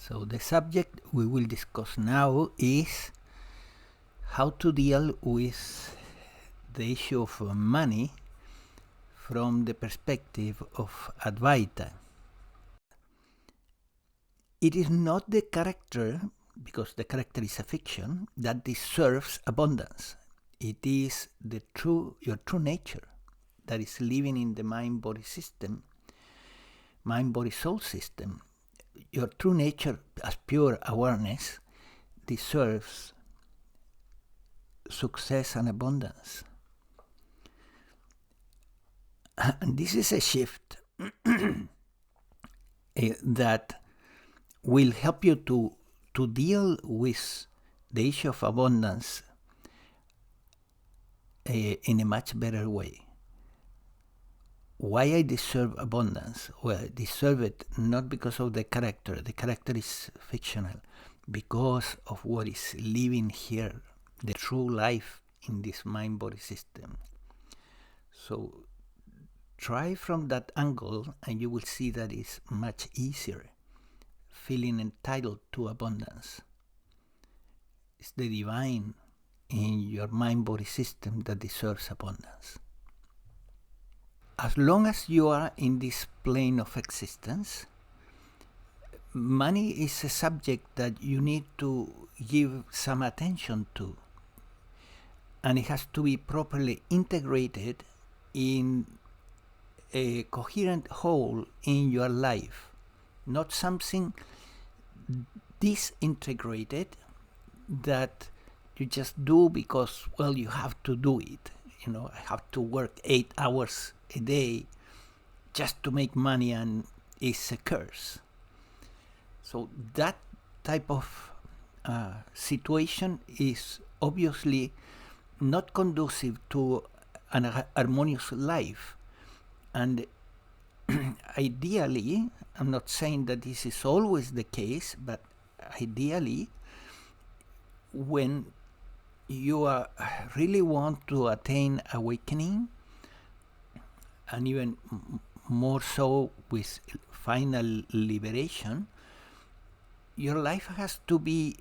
So the subject we will discuss now is how to deal with the issue of money from the perspective of Advaita. It is not the character, because the character is a fiction, that deserves abundance. It is your true nature that is living in the mind-body system, mind-body-soul system. Your true nature as pure awareness deserves success and abundance. And this is a shift that will help you to deal with the issue of abundance in a much better way. Why I deserve abundance? Well, I deserve it not because of the character is fictional, because of what is living here, the true life in this mind-body system. So try from that angle and you will see that it's much easier feeling entitled to abundance. It's the divine in your mind-body system that deserves abundance. As long as you are in this plane of existence, money is a subject that you need to give some attention to, and it has to be properly integrated in a coherent whole in your life, not something disintegrated that you just do because, well, you have to do it. You know, I have to work 8 hours a day just to make money, and it's a curse. So that type of situation is obviously not conducive to an harmonious life. And ideally, I'm not saying that this is always the case, but ideally, when you really want to attain awakening, and even more so with final liberation, your life has to be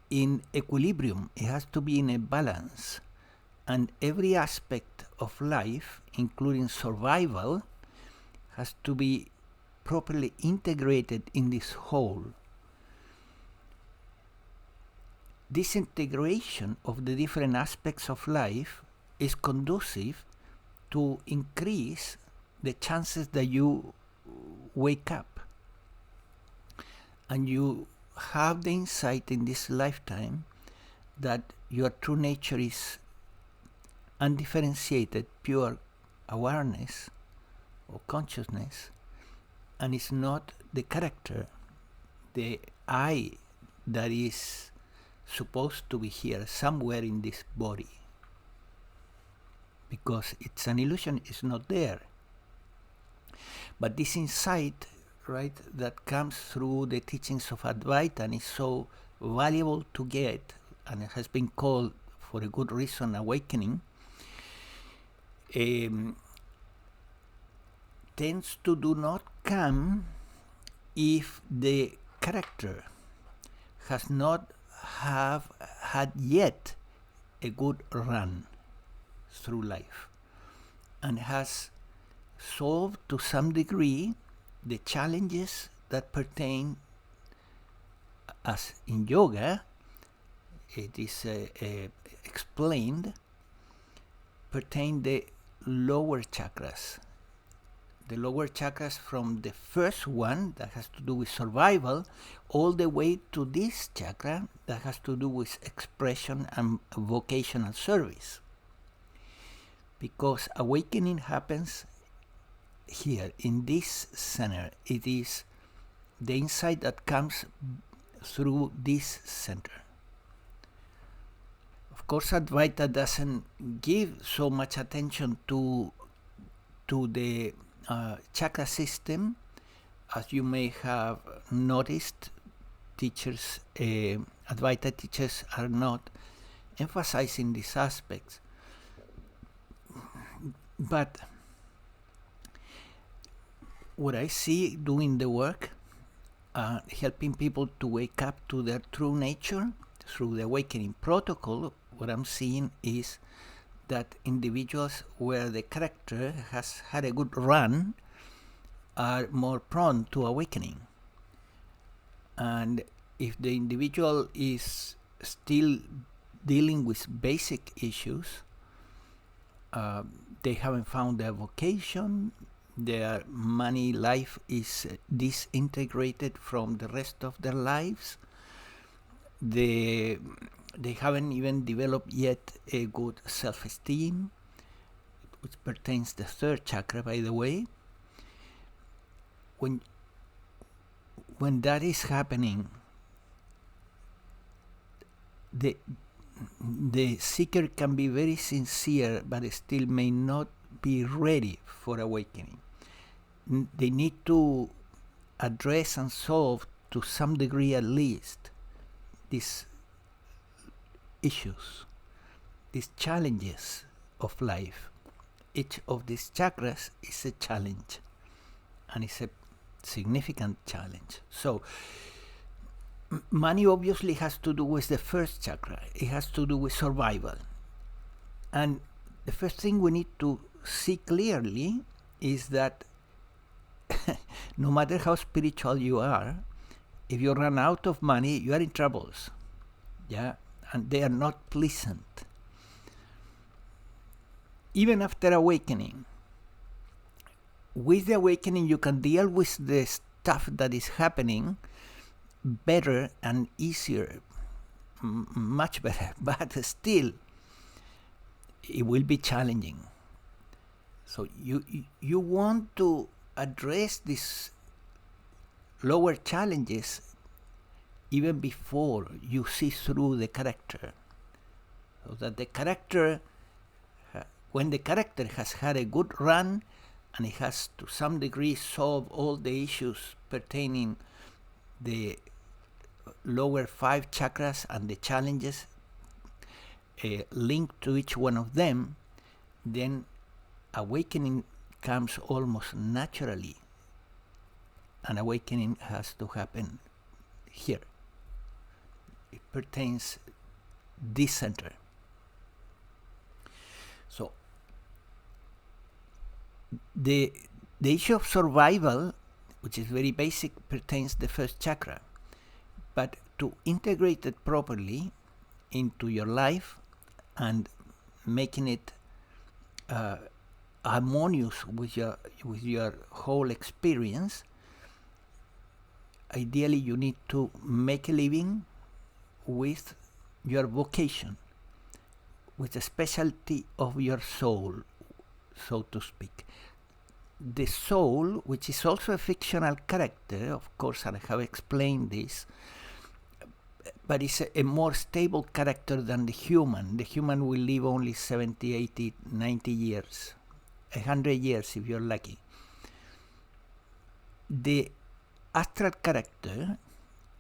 in equilibrium. It has to be in a balance. And every aspect of life, including survival, has to be properly integrated in this whole. This integration of the different aspects of life is conducive to increase the chances that you wake up and you have the insight in this lifetime that your true nature is undifferentiated, pure awareness or consciousness, and it's not the character, the I, that is supposed to be here somewhere in this body, because it's an illusion, it's not there. But this insight, right, that comes through the teachings of Advaita and is so valuable to get, and it has been called, for a good reason, awakening, tends to do not come if the character has not had yet a good run through life and has solved to some degree the challenges that pertain, as in yoga it is explained, pertain the lower chakras. The lower chakras, from the first one that has to do with survival all the way to this chakra that has to do with expression and vocational service. Because awakening happens here in this center. It is the insight that comes through this center. Of course, Advaita doesn't give so much attention to the chakra system, as you may have noticed. Teachers, Advaita teachers, are not emphasizing these aspects. But what I see doing the work helping people to wake up to their true nature through the awakening protocol. What I'm seeing is that individuals where the character has had a good run are more prone to awakening. And if the individual is still dealing with basic issues, they haven't found their vocation, their money life is disintegrated from the rest of their lives, they haven't even developed yet a good self-esteem, which pertains to the third chakra, by the way. When that is happening, the seeker can be very sincere, but still may not be ready for awakening. They need to address and solve, to some degree at least, these issues, these challenges of life. Each of these chakras is a challenge, and it's a significant challenge. So money obviously has to do with the first chakra. It has to do with survival. And the first thing we need to see clearly is that no matter how spiritual you are, if you run out of money, you are in troubles. Yeah, and they are not pleasant. Even after awakening, with the awakening you can deal with the stuff that is happening better and easier, much better, but still it will be challenging. So you want to address these lower challenges even before you see through the character, so that the character, when the character has had a good run and it has to some degree solved all the issues pertaining the lower 5 chakras and the challenges linked to each one of them, then awakening comes almost naturally. And awakening has to happen here. It pertains this center. So the issue of survival, which is very basic, pertains the first chakra. But to integrate it properly into your life and making it harmonious with your whole experience, ideally you need to make a living with your vocation, with the specialty of your soul, so to speak. The soul, which is also a fictional character, of course, and I have explained this, but it's a more stable character than the human. The human will live only 70, 80, 90 years, 100 years if you're lucky. The astral character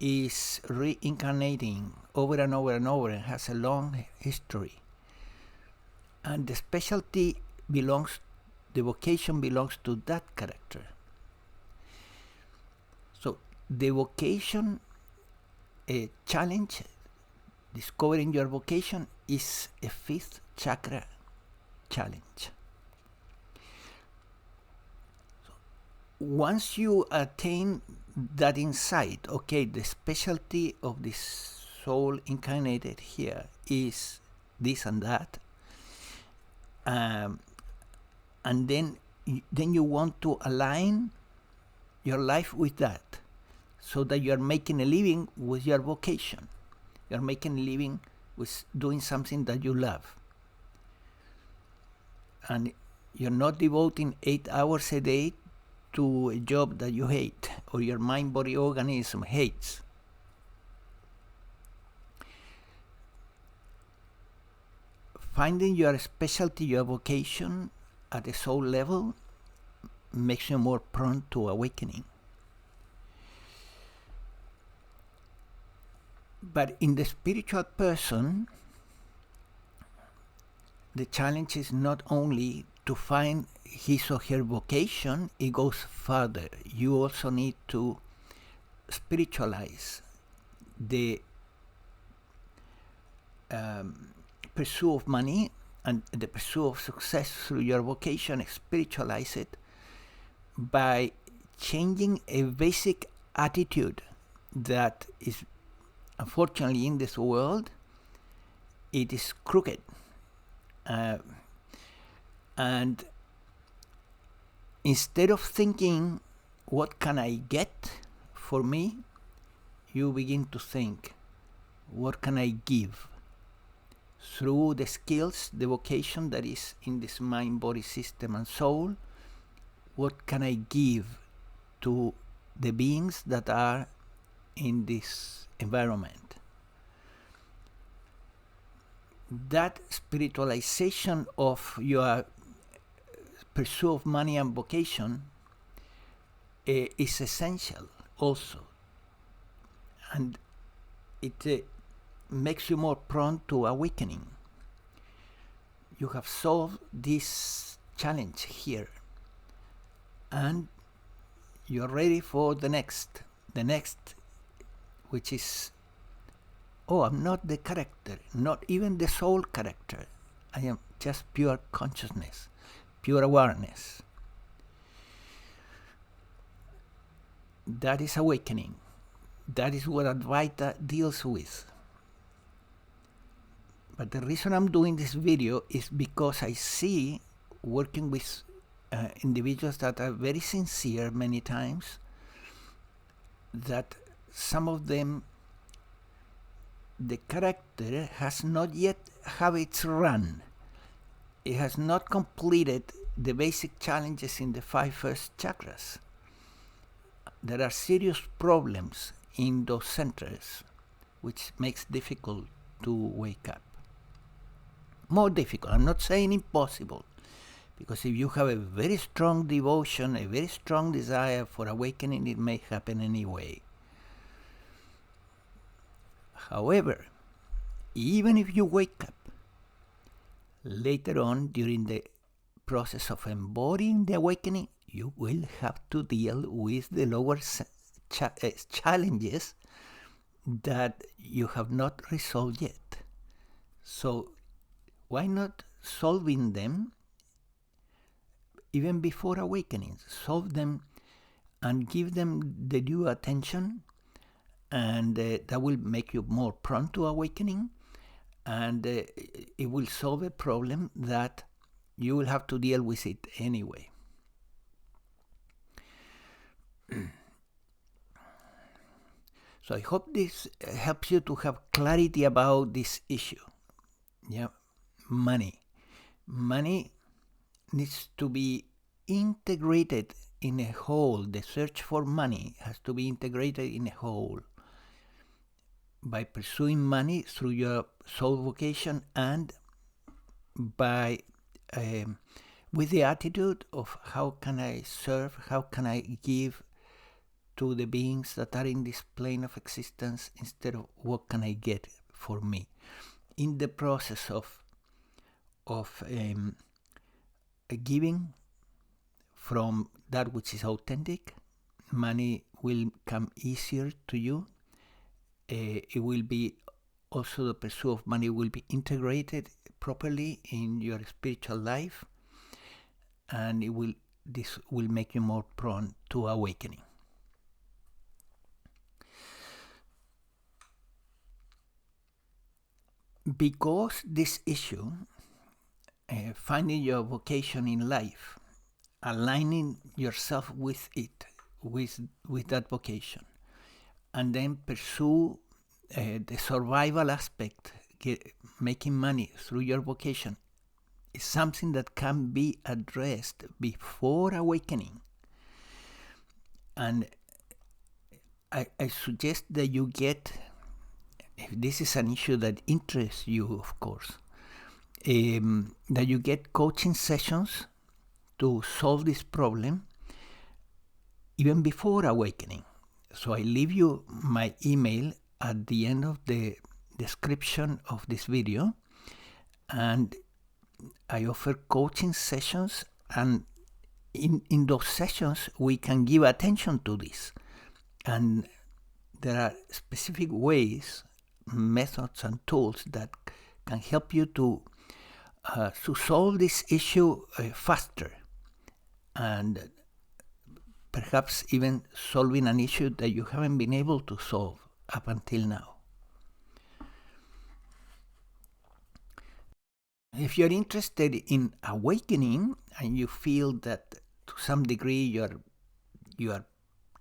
is reincarnating over and over and over and has a long history. And the specialty belongs, the vocation belongs to that character. So the vocation challenge, discovering your vocation, is a 5th chakra challenge. So once you attain that insight, okay, the specialty of this soul incarnated here is this and that, and then you want to align your life with that, so that you are making a living with your vocation. You are making a living with doing something that you love. And you're not devoting 8 hours a day to a job that you hate or your mind-body organism hates. Finding your specialty, your vocation at a soul level makes you more prone to awakening. But in the spiritual person, the challenge is not only to find his or her vocation, it goes further. You also need to spiritualize the pursuit of money and the pursuit of success through your vocation, spiritualize it by changing a basic attitude that is, unfortunately, in this world, it is crooked. And instead of thinking, what can I get for me, you begin to think, what can I give? Through the skills, the vocation that is in this mind, body, system, and soul, what can I give to the beings that are in this environment? That spiritualization of your pursuit of money and vocation is essential also. And it makes you more prone to awakening. You have solved this challenge here, and you're ready for the next, which is, oh, I'm not the character, not even the soul character. I am just pure consciousness, pure awareness. That is awakening. That is what Advaita deals with. But the reason I'm doing this video is because I see, working with individuals that are very sincere many times, that some of them, the character has not yet have its run. It has not completed the basic challenges in the 5 first chakras. There are serious problems in those centers, which makes it difficult to wake up. More difficult. I'm not saying impossible, because if you have a very strong devotion, a very strong desire for awakening, it may happen anyway. However, even if you wake up later on during the process of embodying the awakening, you will have to deal with the lower challenges that you have not resolved yet. So why not solving them even before awakening? Solve them and give them the due attention, and that will make you more prone to awakening, and it will solve a problem that you will have to deal with it anyway. So I hope this helps you to have clarity about this issue. Yeah, money. Money needs to be integrated in a whole. The search for money has to be integrated in a whole. By pursuing money through your soul vocation, and by with the attitude of how can I serve, how can I give to the beings that are in this plane of existence, instead of what can I get for me. In the process of giving from that which is authentic, money will come easier to you. It will be also, the pursuit of money will be integrated properly in your spiritual life, and this will make you more prone to awakening. Because this issue, finding your vocation in life, aligning yourself with it, with that vocation, and then pursue the survival aspect, making money through your vocation, is something that can be addressed before awakening. And I suggest that you get, if this is an issue that interests you, of course, that you get coaching sessions to solve this problem even before awakening. So I leave you my email at the end of the description of this video, and I offer coaching sessions, and in those sessions we can give attention to this, and there are specific ways, methods, and tools that can help you to solve this issue faster, and perhaps even solving an issue that you haven't been able to solve up until now. If you're interested in awakening and you feel that to some degree your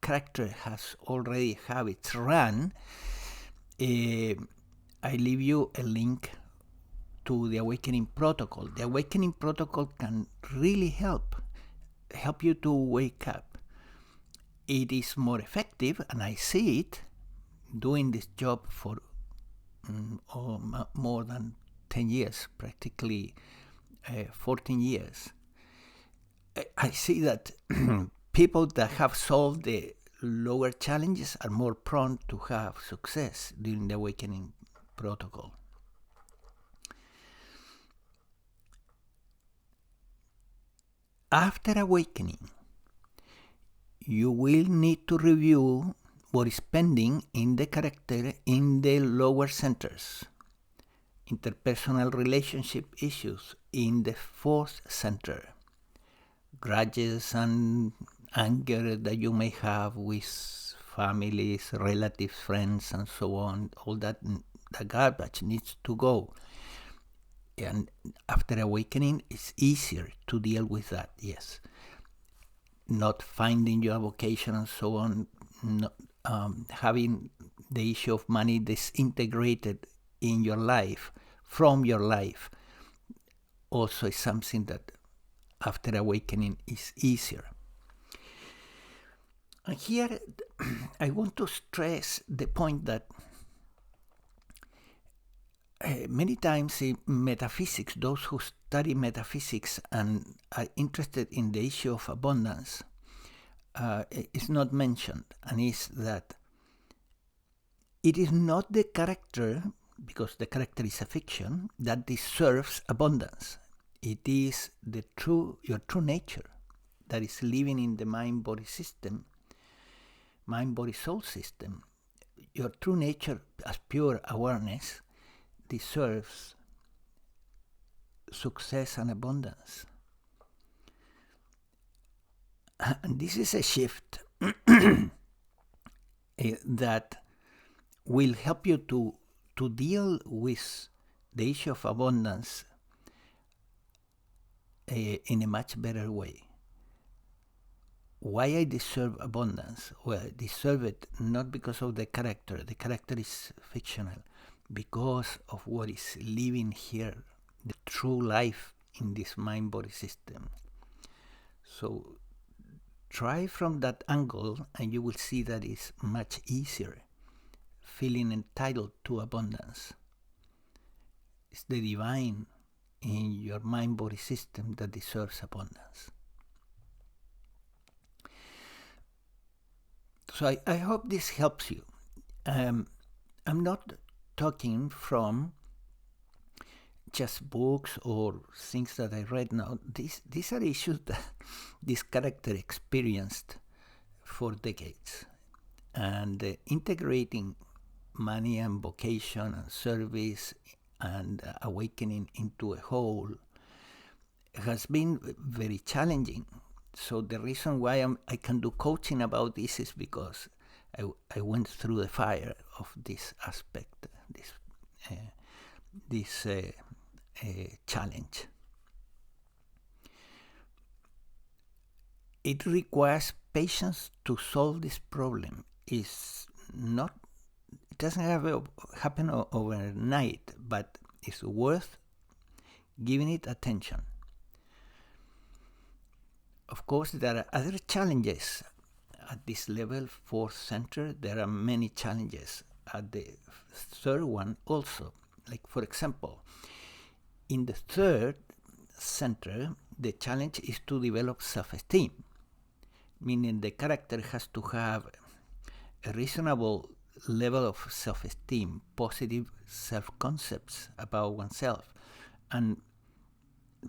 character has already have its run, I leave you a link to the Awakening Protocol. The Awakening Protocol can really help you to wake up. It is more effective, and I see it doing this job for more than 10 years, practically 14 years. I see that people that have solved the lower challenges are more prone to have success during the Awakening Protocol. After awakening, you will need to review what is pending in the character in the lower centers. Interpersonal relationship issues in the fourth center. Grudges and anger that you may have with families, relatives, friends, and so on. All that the garbage needs to go. And after awakening, it's easier to deal with that, yes. Not finding your vocation and so on, not, having the issue of money disintegrated in your life, from your life, also is something that after awakening is easier. And here I want to stress the point that many times in metaphysics, those who study metaphysics and are interested in the issue of abundance, is not mentioned, and is that it is not the character, because the character is a fiction, that deserves abundance. It is your true nature that is living in the mind-body system, mind-body-soul system. Your true nature as pure awareness deserves success and abundance. And this is a shift that will help you to deal with the issue of abundance in a much better way. Why I deserve abundance? Well, I deserve it not because of the character. The character is fictional. Because of what is living here, the true life in this mind-body system. So try from that angle and you will see that it's much easier feeling entitled to abundance. It's the divine in your mind-body system that deserves abundance. So I hope this helps you. I'm not talking from just books or things that I read now. These are issues that this character experienced for decades. And integrating money and vocation and service and awakening into a whole has been very challenging. So the reason why I can do coaching about this is because I went through the fire of this aspect, this challenge. It requires patience to solve this problem. It doesn't happen overnight, but it's worth giving it attention. Of course, there are other challenges at this level, fourth center. There are many challenges at the third one also. Like, for example, in the third center, the challenge is to develop self-esteem, meaning the character has to have a reasonable level of self-esteem, positive self-concepts about oneself. And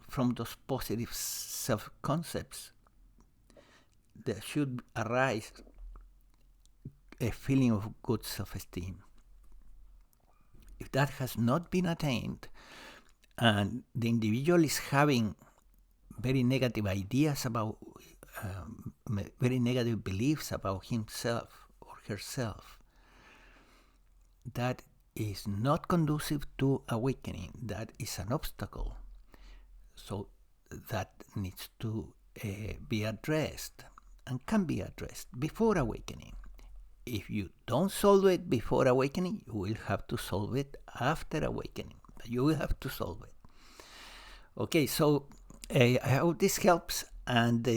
from those positive self-concepts, there should arise a feeling of good self-esteem. If that has not been attained, and the individual is having very negative ideas about, very negative beliefs about himself or herself, that is not conducive to awakening. That is an obstacle. So that needs to be addressed, and can be addressed before awakening. If you don't solve it before awakening, you will have to solve it after awakening. But you will have to solve it. Okay, so I hope this helps, and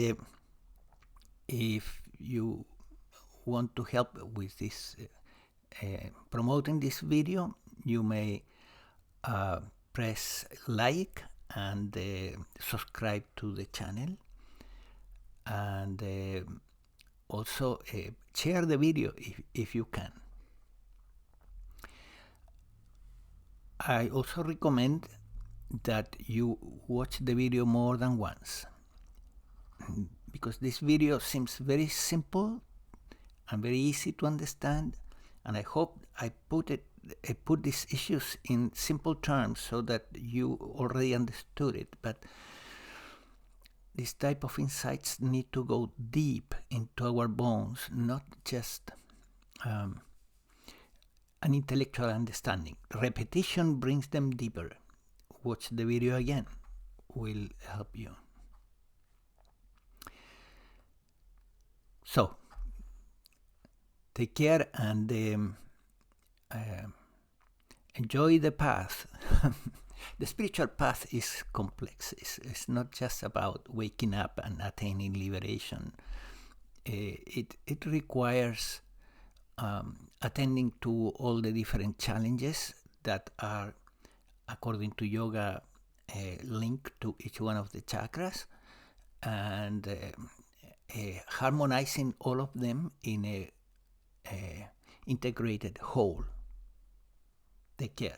if you want to help with this, promoting this video, you may press like and subscribe to the channel, and also share the video if you can. I also recommend that you watch the video more than once, because this video seems very simple and very easy to understand, and I hope I put these issues in simple terms so that you already understood it. But this type of insights need to go deep into our bones, not just an intellectual understanding. Repetition brings them deeper. Watch the video again, will help you. So, take care and enjoy the path. The spiritual path is complex. It's not just about waking up and attaining liberation. It requires attending to all the different challenges that are, according to yoga, linked to each one of the chakras, and harmonizing all of them in a integrated whole. Take care.